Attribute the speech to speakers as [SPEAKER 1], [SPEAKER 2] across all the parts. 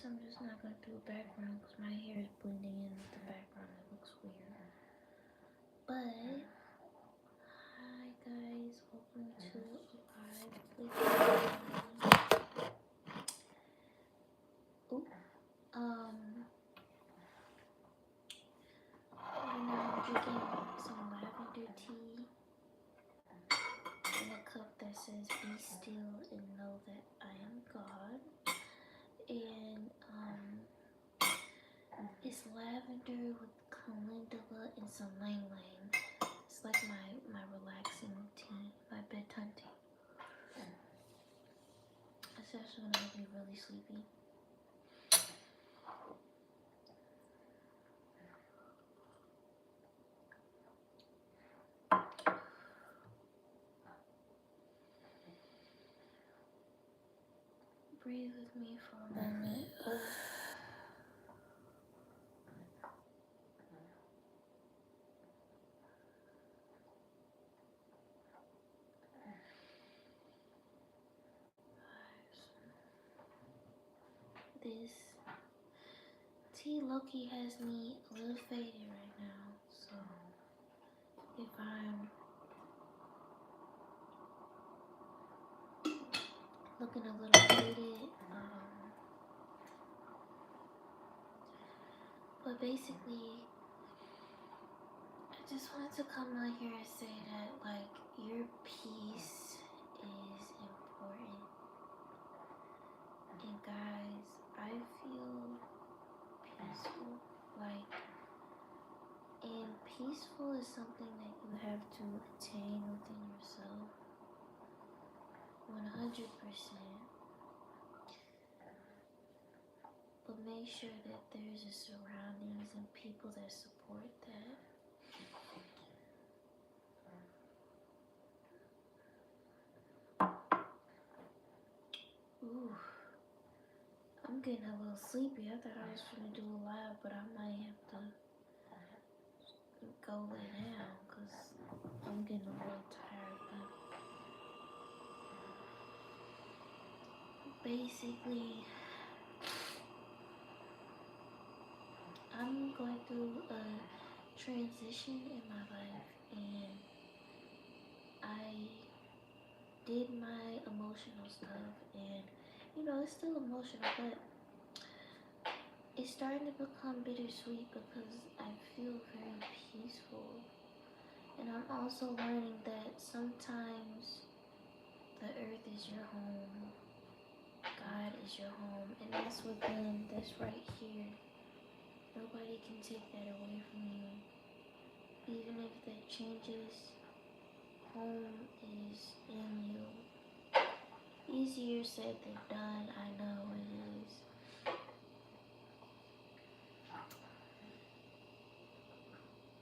[SPEAKER 1] I'm just not gonna do a background because my hair is blending in with the background. It looks weird. But hi guys, welcome to Live with Me. Oop. Right now I'm drinking some lavender tea in a cup that says "Be still and know that I am God." And it's lavender with calendula and some lang lang. It's like my relaxing tea, my bedtime tea. It's actually gonna make me really sleepy. Breathe with me for a moment. This tea Loki has me a little faded right now, so if I'm looking a little faded, but basically, I just wanted to come on here and say that, like, your peace is important. And guys, I feel peaceful. Like, and peaceful is something that you have to attain within yourself. 100%. But make sure that there's a surroundings and people that support that. Ooh, I'm getting a little sleepy. I thought I was gonna do a live, but I might have to go lay down because I'm getting a little tired. But basically, I'm going through a transition in my life, and I did my emotional stuff, and you know, it's still emotional, but it's starting to become bittersweet because I feel very peaceful. And I'm also learning that sometimes the earth is your home, God is your home, and that's within, that's right here. Nobody can take that away from you. Even if that changes, home is in you. Easier said than done, I know it is.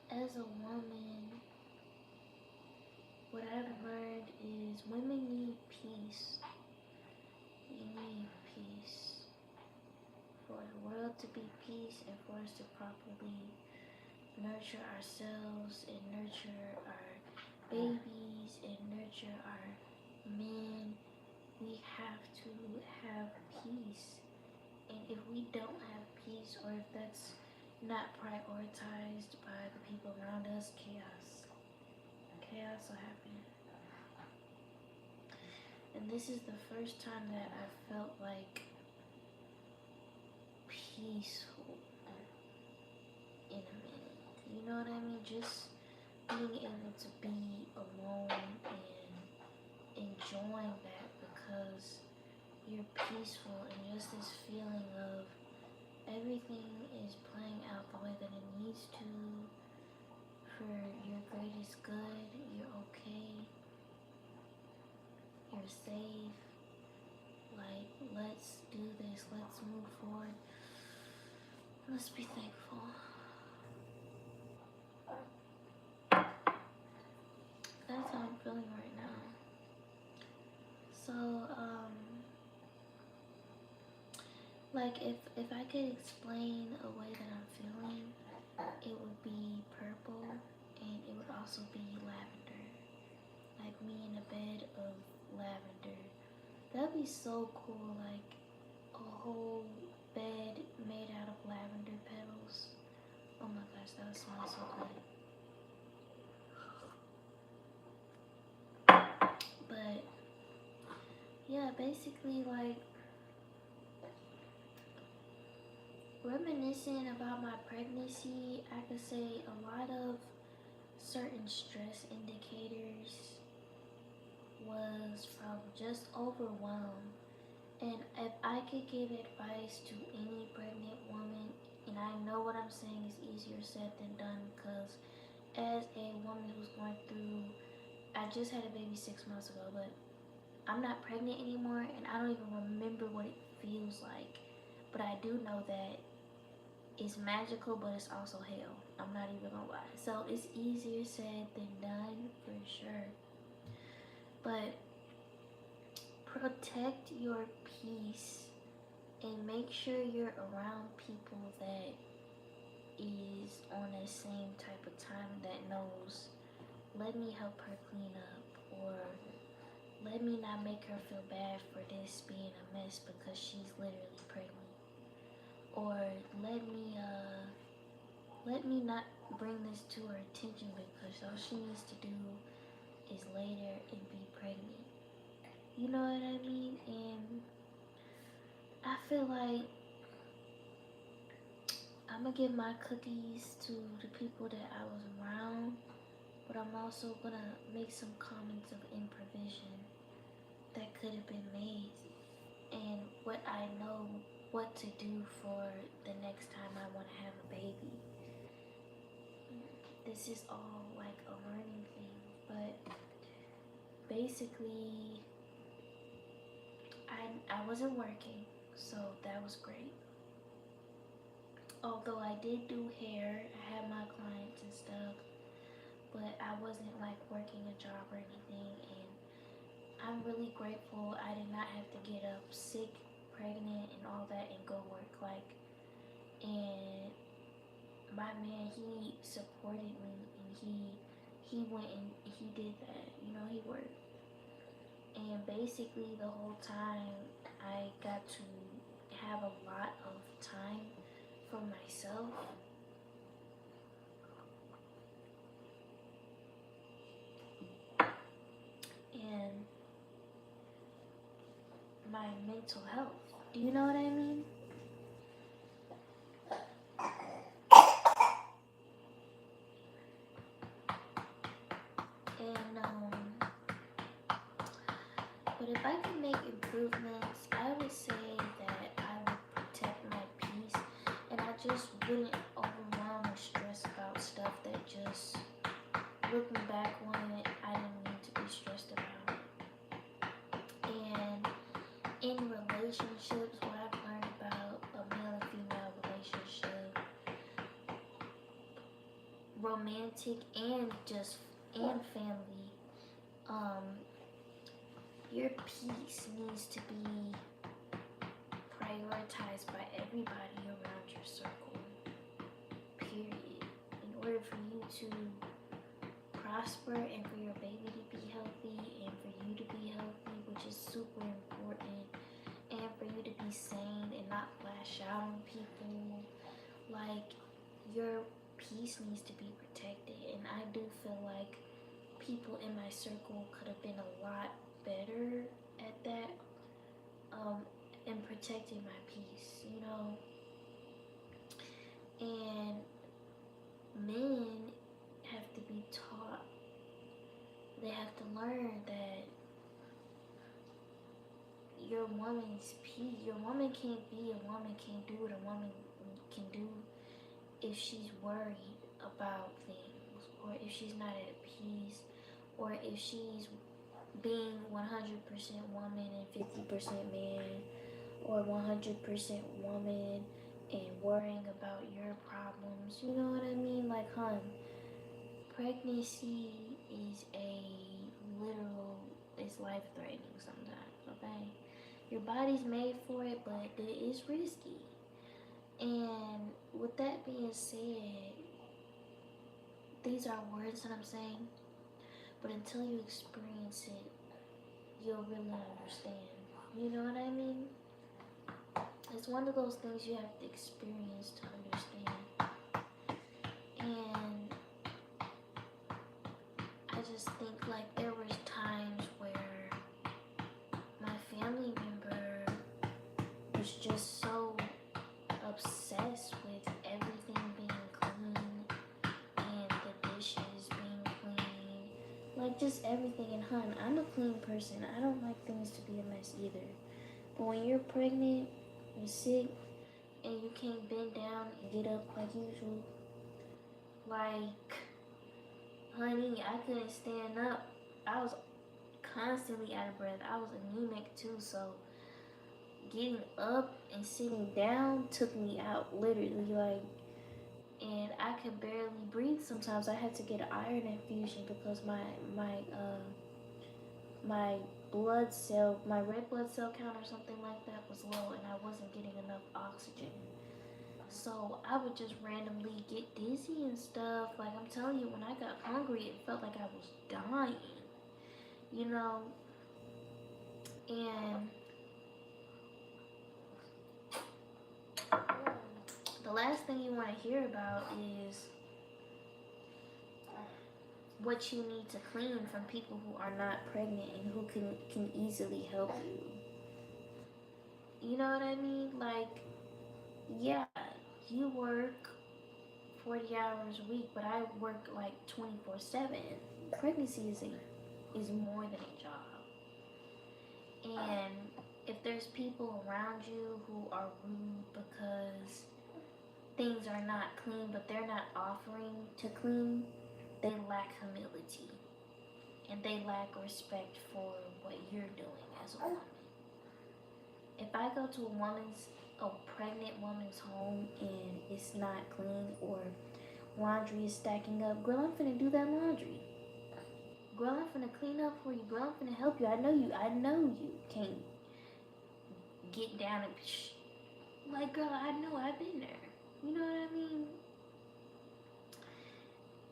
[SPEAKER 1] As a woman, what I've learned is women need peace. You need peace. For the world to be peace and for us to properly nurture ourselves and nurture our babies and nurture our men, we have to have peace. And if we don't have peace, or if that's not prioritized by the people around us, chaos will happen. And this is the first time that I felt like peaceful in a minute. You know what I mean? Just being able to be alone and enjoying that because you're peaceful, and just this feeling of everything is playing out the way that it needs to for your greatest good. You're okay. You're safe. Like, let's do this. Let's move forward. Let's be thankful. That's how I'm feeling right now. So, like, if I could explain a way that I'm feeling, it would be purple, and it would also be lavender. Like me in a bed of lavender. That'd be so cool, like a whole bed made out of lavender petals. Oh my gosh, that would smell so good. But yeah, basically like reminiscing about my pregnancy, I could say a lot of certain stress indicators was from just overwhelm. And if I could give advice to any pregnant woman, and I know what I'm saying is easier said than done because as a woman who's going through, I just had a baby 6 months ago, but I'm not pregnant anymore and I don't even remember what it feels like. But I do know that it's magical, but it's also hell. I'm not even gonna lie. So it's easier said than done for sure. But protect your peace and make sure you're around people that is on the same type of time that knows, let me help her clean up, or let me not make her feel bad for this being a mess because she's literally pregnant, or let me not bring this to her attention because all she needs to do is lay there and be pregnant. You know what I mean? And I feel like I'm gonna give my cookies to the people that I was around, but I'm also gonna make some comments of improvision that could have been made and what I know what to do for the next time I want to have a baby. This is all like a learning thing, but basically I wasn't working, so that was great. Although I did do hair, I had my clients and stuff, but I wasn't like working a job or anything, and I'm really grateful I did not have to get up sick, pregnant, and all that and go work. Like, and my man, he supported me, and he went and he did that. You know, he worked, and basically the whole time I got to have a lot of time for myself. And my mental health. Do you know what I mean? And but if I could make improvements, I would say that I would protect my peace, and I just wouldn't overwhelm or stress about stuff that just looking back on it, I didn't need to be stressed about. And in relationships, what I've learned about a male and female relationship, romantic and just and family, um, your peace needs to be prioritized by everybody around your circle. Period. In order for you to prosper and for your baby to be healthy and for you to be healthy, which is super important, and for you to be sane and not lash out on people, like your peace needs to be protected. And I do feel like people in my circle could have been a lot better at that, in protecting my peace, you know. And men have to be taught, they have to learn that your woman's peace, your woman can't be a woman, can't do what a woman can do if she's worried about things, or if she's not at peace, or if she's being 100% woman and 50% man, or 100% woman and worrying about your problems. You know what I mean? Like, hun, pregnancy is a literal, it's life threatening sometimes, okay? Your body's made for it, but it is risky. And with that being said, these are words that I'm saying, but until you experience it, you'll really understand. You know what I mean? It's one of those things you have to experience to understand. And I just think like there was times where my family member was just so obsessed with everything being clean and the dishes being clean. Like just everything. And hun, I'm a clean person. I don't like things to be a mess either. But when you're pregnant, you're sick, and you can't bend down and get up like usual, like, honey, I couldn't stand up. I was constantly out of breath. I was anemic too, so getting up and sitting down took me out, literally, like, and I could barely breathe sometimes. I had to get an iron infusion because my my red blood cell count or something like that was low, and I wasn't getting enough oxygen. So I would just randomly get dizzy and stuff. Like I'm telling you, when I got hungry, it felt like I was dying, you know. And the last thing you want to hear about is what you need to clean from people who are not pregnant and who can easily help you. You know what I mean? Like, yeah, you work 40 hours a week, but I work like 24/7. Pregnancy is more than a job. And if there's people around you who are rude because things are not clean, but they're not offering to clean, they lack humility and they lack respect for what you're doing as a woman. If I go to a pregnant woman's home and it's not clean or laundry is stacking up, girl, I'm finna do that laundry. Girl, I'm finna clean up for you. Girl, I'm finna help you. I know you can't get down and like, girl, I know I've been there. You know what I mean?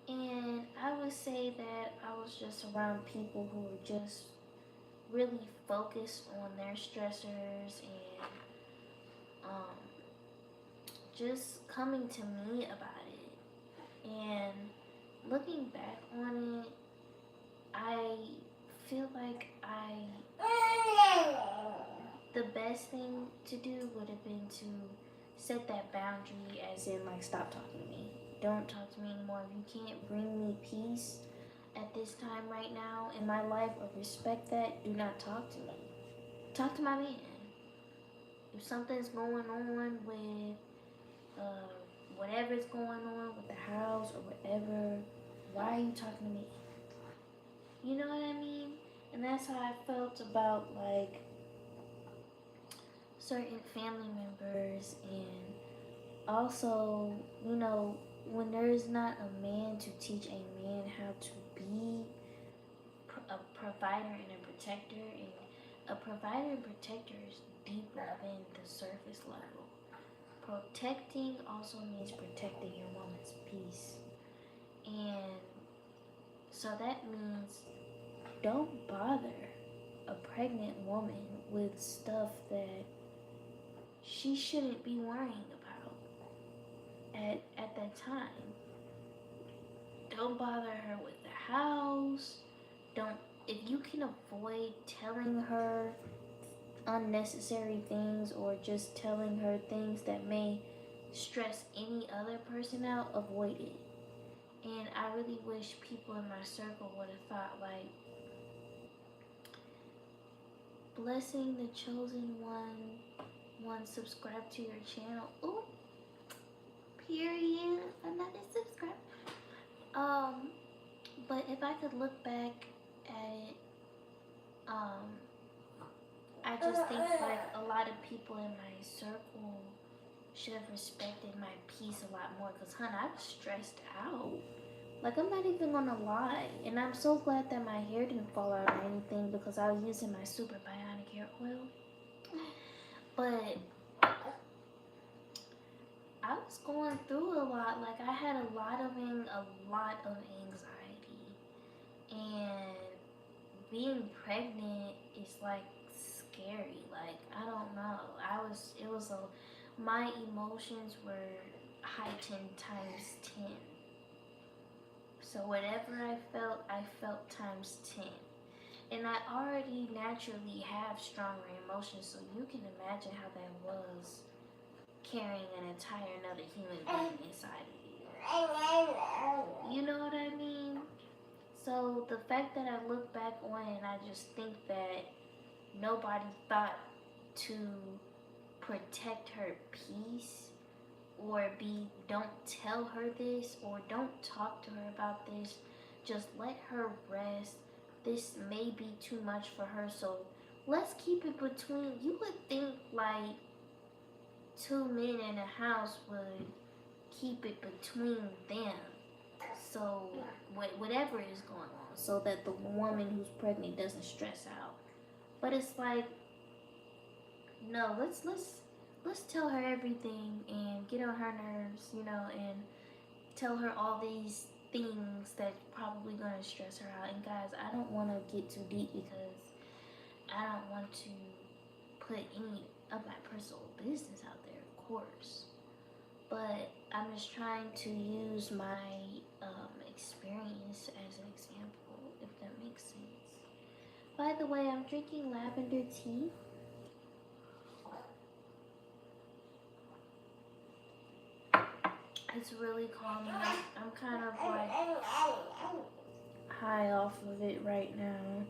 [SPEAKER 1] And I would say that I was just around people who were just really focused on their stressors and um, just coming to me about it. And looking back on it, I feel like the best thing to do would have been to set that boundary, as in, like, stop talking to me. Don't talk to me anymore. If you can't bring me peace at this time right now in my life or respect that, do not talk to me. Talk to my man. If something's going on with whatever's going on with the house or whatever, why are you talking to me? You know what I mean? And that's how I felt about like certain family members, and also, you know, when there is not a man to teach a man how to be a provider and a protector, and a provider and protector is deeper than the surface level. Protecting also means protecting your woman's peace. And so that means don't bother a pregnant woman with stuff that she shouldn't be worrying about at that time. Don't bother her with the house. Don't If you can avoid telling her unnecessary things or just telling her things that may stress any other person out, avoid it. And I really wish people in my circle would have thought like, blessing the chosen one subscribe to your channel. Ooh, period. Another subscribe. But if I could look back at it, I just think like a lot of people in my circle should have respected my peace a lot more. Cause hun, I was stressed out. Like I'm not even gonna lie, and I'm so glad that my hair didn't fall out or anything because I was using my super bionic hair oil. But I was going through a lot. Like I had a lot of anxiety, and being pregnant is like scary. Like, I don't know. My emotions were heightened times 10. So whatever I felt times 10. And I already naturally have stronger emotions, so you can imagine how that was carrying an entire another human being inside of you. You know what I mean? So the fact that I look back on it and I just think that nobody thought to protect her peace or don't tell her this or don't talk to her about this, just let her rest. This may be too much for her, so let's keep it between. You would think like two men in a house would keep it between them, so whatever is going on, so that the woman who's pregnant doesn't stress out. But it's like, no, let's tell her everything and get on her nerves, and tell her all these things that probably gonna stress her out. And guys, I don't want to get too deep because I don't want to put any of my personal business out there, of course. But I'm just trying to use my experience as an example, if that makes sense. By the way, I'm drinking lavender tea. It's really calming. I'm kind of like high off of it right now.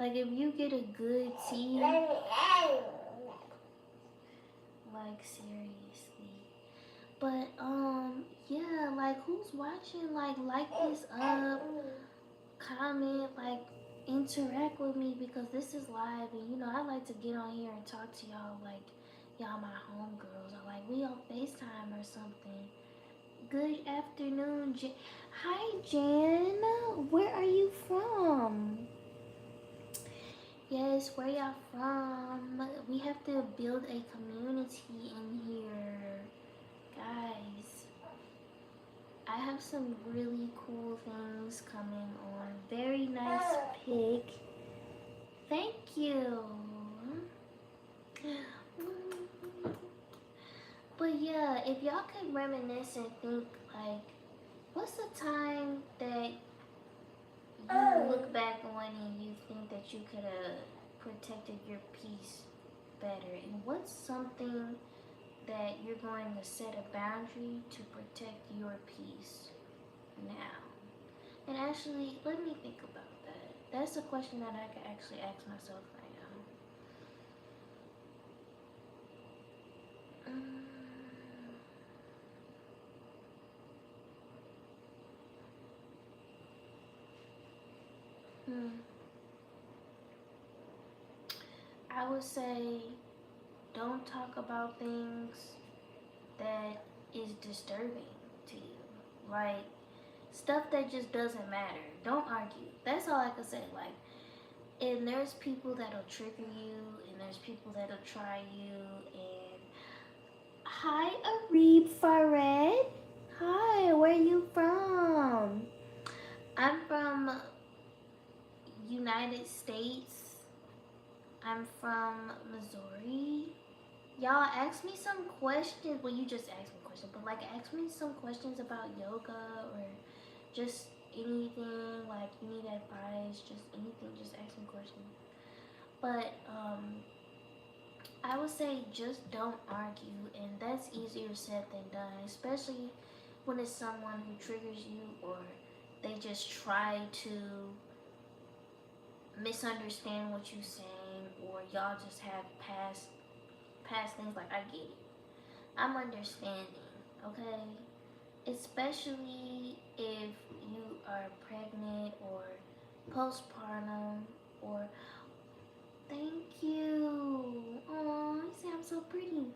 [SPEAKER 1] Like, if you get a good tea, like, seriously. But yeah, like, who's watching? Like this up, comment, like, interact with me, because this is live, and I like to get on here and talk to y'all like y'all my homegirls, or like we on FaceTime or something. Good afternoon, Hi, Jan. Where are you from? Yes, where y'all from? We have to build a community in here, guys. I have some really cool things coming on. Very nice pic. Thank you. But yeah, if y'all could reminisce and think, like, what's the time that you look back on and you think that you could have protected your peace better? And what's something that you're going to set a boundary to protect your peace now? And actually, let me think about that. That's a question that I could actually ask myself right now. I would say don't talk about things that is disturbing to you. Like, stuff that just doesn't matter. Don't argue. That's all I can say. Like, and there's people that'll trigger you, and there's people that'll try you. And hi, Arib Fared. Hi, where you from? I'm from United States. I'm from Missouri. Y'all ask me some questions. Well, you just asked me questions, but like ask me some questions about yoga or just anything. Like, you need advice, just anything. Just ask me questions. But I would say just don't argue, and that's easier said than done, especially when it's someone who triggers you or they just try to misunderstand what you're saying, or y'all just have past things. Like, I get it. I'm understanding, okay? Especially if you are pregnant or postpartum, or thank you. Oh, you say I'm so pretty.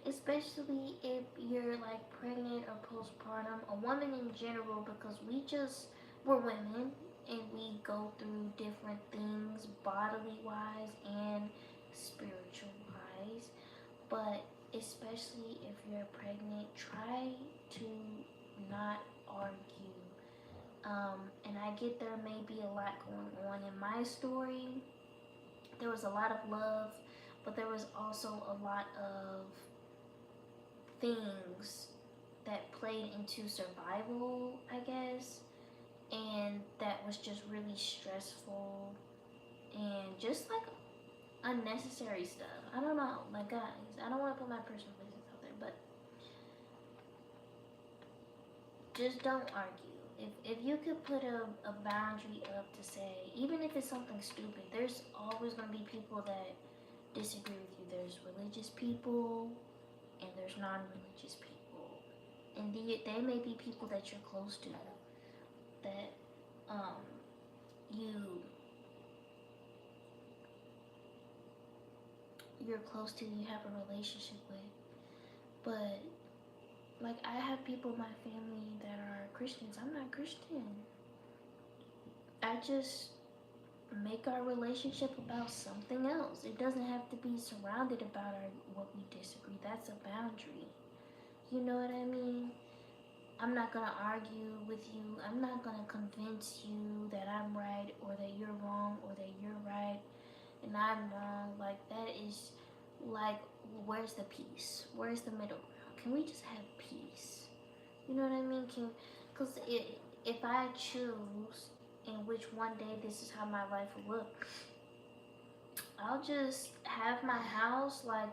[SPEAKER 1] Especially if you're like pregnant or postpartum, a woman in general, because we're women and we go through different things bodily wise and spiritual wise. But especially if you're pregnant, try to not argue. And I get there may be a lot going on in my story. There was a lot of love but there was also a lot of things that played into survival, I guess, and that was just really stressful and just like unnecessary stuff. I don't know, like guys, I don't want to put my personal business out there, but just don't argue. If you could put a boundary up to say, even if it's something stupid, there's always going to be people that disagree with you. There's religious people and there's non-religious people, and they may be people that you're close to, that um you you're close to, you have a relationship with. But like, I have people in my family that are Christians. I'm not Christian. I just make our relationship about something else. It doesn't have to be surrounded about what we disagree. That's a boundary. You know what I mean? I'm not gonna argue with you. I'm not gonna convince you that I'm right or that you're wrong or that you're right and I'm wrong. Like, that is like, where's the peace? Where's the middle ground? Can we just have peace? You know what I mean? Because if I choose in which one day this is how my life will look, I'll just have my house like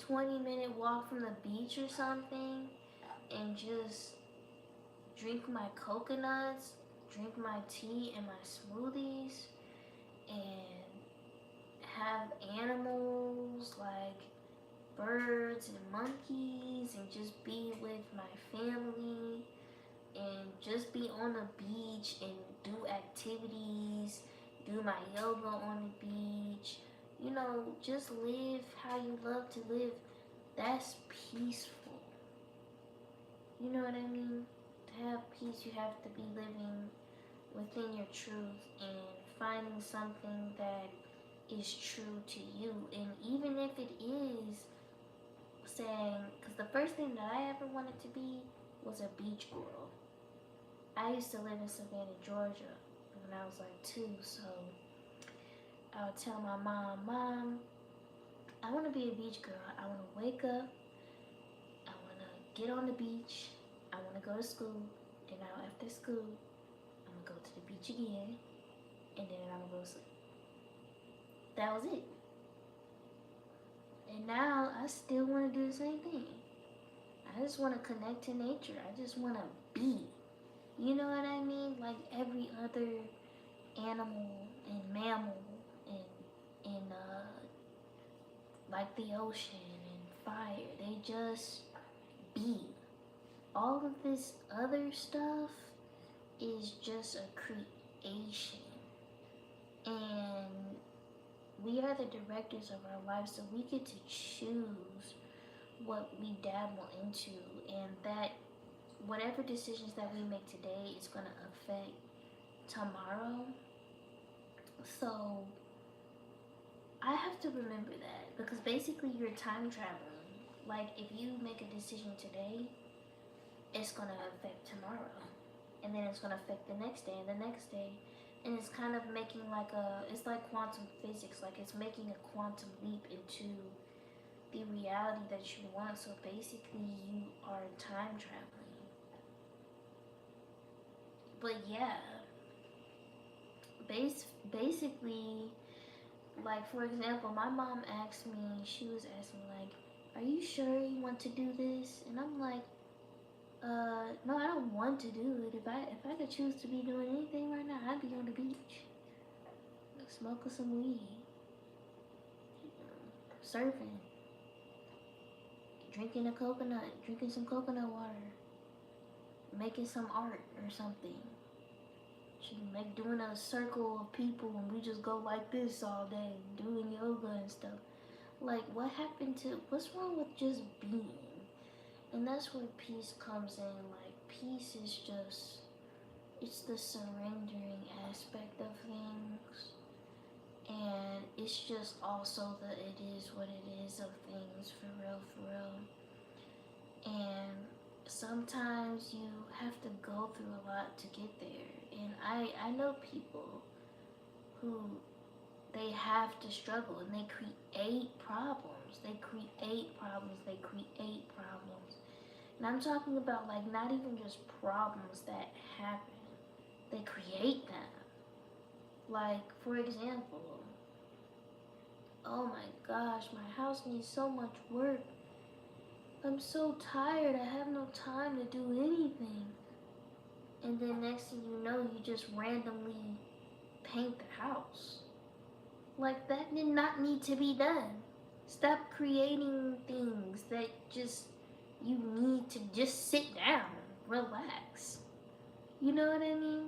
[SPEAKER 1] 20-minute walk from the beach or something, and just drink my coconuts, drink my tea and my smoothies, and have animals like birds and monkeys, and just be with my family, and just be on the beach and do activities, do my yoga on the beach, you know, just live how you love to live. That's peaceful. You know what I mean? To have peace, you have to be living within your truth and finding something that is true to you. And even if it is saying, because the first thing that I ever wanted to be was a beach girl. I used to live in Savannah, Georgia when I was like 2, so I would tell my mom, I want to be a beach girl. I want to wake up, I want to get on the beach, I want to go to school, and now after school, I'm going to go to the beach again, and then I'm going to go to sleep. That was it. And now I still want to do the same thing. I just want to connect to nature. I just want to be. You know what I mean? Like every other animal and mammal and like the ocean and fire. They just be. All of this other stuff is just a creation. And we are the directors of our lives, so we get to choose what we dabble into, and that whatever decisions that we make today is going to affect tomorrow. So I have to remember that, because basically you're time traveling. Like, if you make a decision today, it's going to affect tomorrow, and then it's going to affect the next day and the next day. And it's kind of making like it's like quantum physics, like it's making a quantum leap into the reality that you want. So basically you are time traveling. But yeah, basically, like, for example, my mom asked me, she was asking me like, are you sure you want to do this? And I'm like, no, I don't want to do it. If I could choose to be doing anything right now, I'd be on the beach, smoking some weed, surfing, drinking a coconut, drinking some coconut water, making some art or something. Doing a circle of people and we just go like this all day, doing yoga and stuff. Like, what's wrong with just being? And that's where peace comes in. Like, peace is just, it's the surrendering aspect of things. And it's just also the it is what it is of things, for real. And sometimes you have to go through a lot to get there. And I know people who they have to struggle, and they create problems. They create problems. They create problems. And I'm talking about like not even just problems that happen. They create them. Like, for example, oh my gosh, my house needs so much work. I'm so tired, I have no time to do anything. And then next thing you know, you just randomly paint the house. Like, that did not need to be done. Stop creating things that just, you need to just sit down, relax. You know what I mean?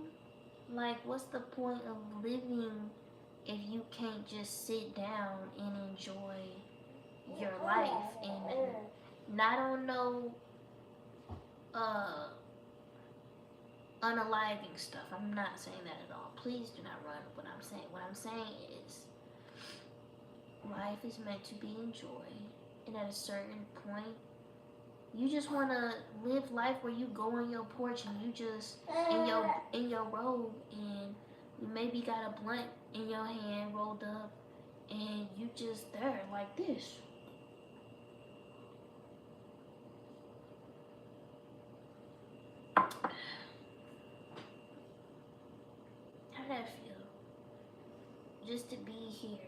[SPEAKER 1] Like, what's the point of living if you can't just sit down and enjoy your life and not on no unaliving stuff? I'm not saying that at all. Please do not run what I'm saying. What I'm saying is life is meant to be enjoyed, and at a certain point you just want to live life where you go on your porch and you just in your robe, and you maybe got a blunt in your hand rolled up, and you just there like this. How did that feel? Just to be here.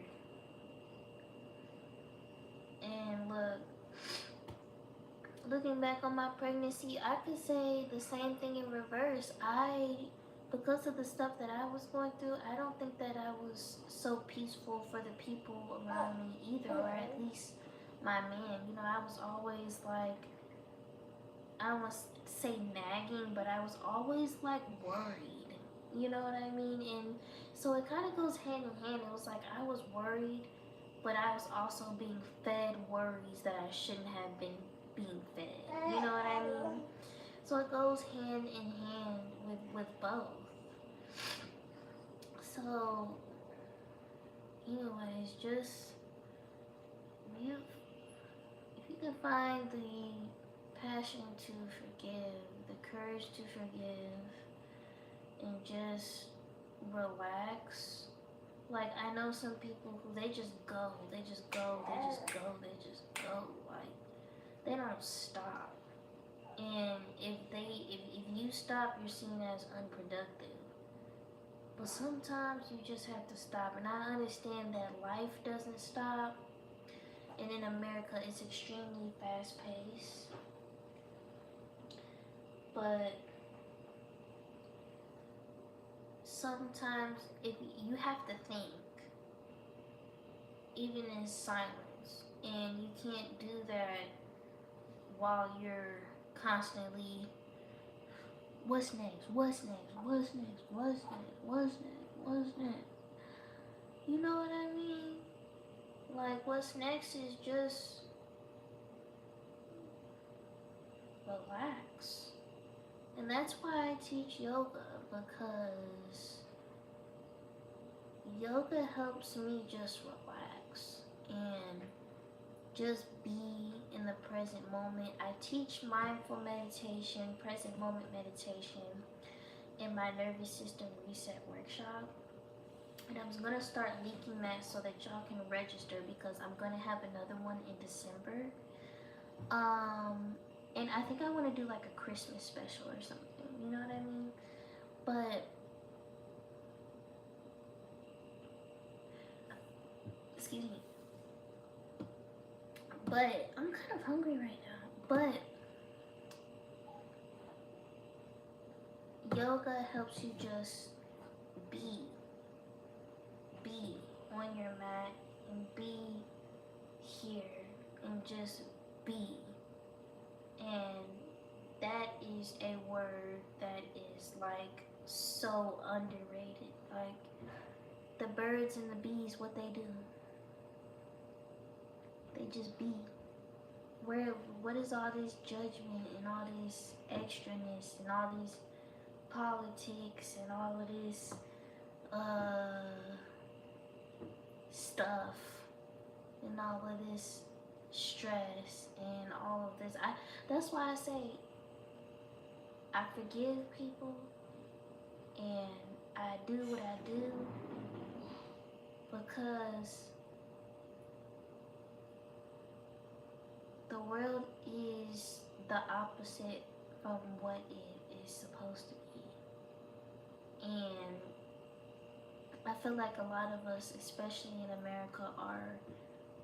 [SPEAKER 1] And looking back on my pregnancy, I could say the same thing in reverse. Because of the stuff that I was going through, I don't think that I was so peaceful for the people around me either, or at least my man. You know, I was always like, I don't want to say nagging, but I was always like worried. You know what I mean? And so it kind of goes hand in hand. It was like I was worried, but I was also being fed worries that I shouldn't have been being fed. You know what I mean? So it goes hand in hand with both. So, anyways, just if you can find the passion to forgive, the courage to forgive, and just relax. Like, I know some people who they just go. Like, they don't stop. And if you stop, you're seen as unproductive. But sometimes you just have to stop. And I understand that life doesn't stop. And in America, it's extremely fast paced. But sometimes if you have to think, even in silence, and you can't do that while you're constantly, what's next? You know what I mean? Like, what's next is just relax. And that's why I teach yoga, because yoga helps me just relax and just be in the present moment. I teach mindful meditation, present moment meditation in my nervous system reset workshop. And I'm going to start linking that so that y'all can register, because I'm going to have another one in December. And I think I want to do like a Christmas special or something. You know what I mean? But excuse me. But I'm kind of hungry right now. But yoga helps you just be on your mat and be here and just be. And that is a word that is like so underrated. Like, the birds and the bees, what they do, they just be. What is all this judgment and all this extraness and all these politics and all of this stuff and all of this stress and all of this? That's why I say I forgive people and I do what I do, because the world is the opposite from what it is supposed to be. And I feel like a lot of us, especially in America, are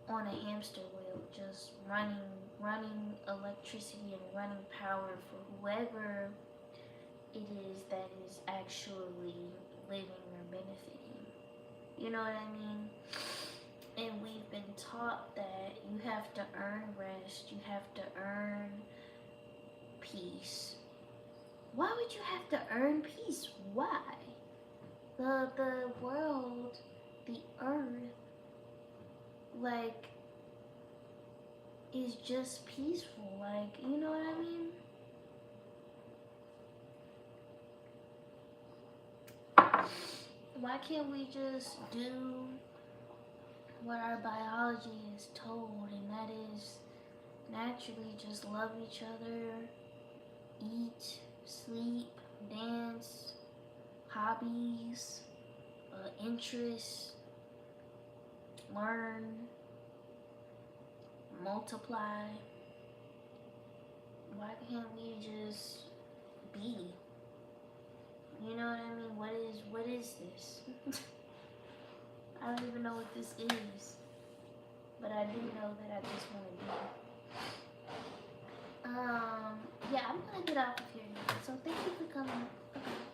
[SPEAKER 1] on a hamster wheel, just running electricity and running power for whoever it is that is actually living or benefiting. You know what I mean? And we've been taught that you have to earn rest, you have to earn peace. Why would you have to earn peace? Why? The world, the earth, like, is just peaceful. Like, you know what I mean? Why can't we just do what our biology is told, and that is naturally just love each other, eat, sleep, dance, hobbies, interests, learn, multiply? Why can't we just be? You know what I mean? What is this? I don't even know what this is, but I do know that I just want to be. Yeah, I'm gonna get off of here now. So thank you for coming. Okay.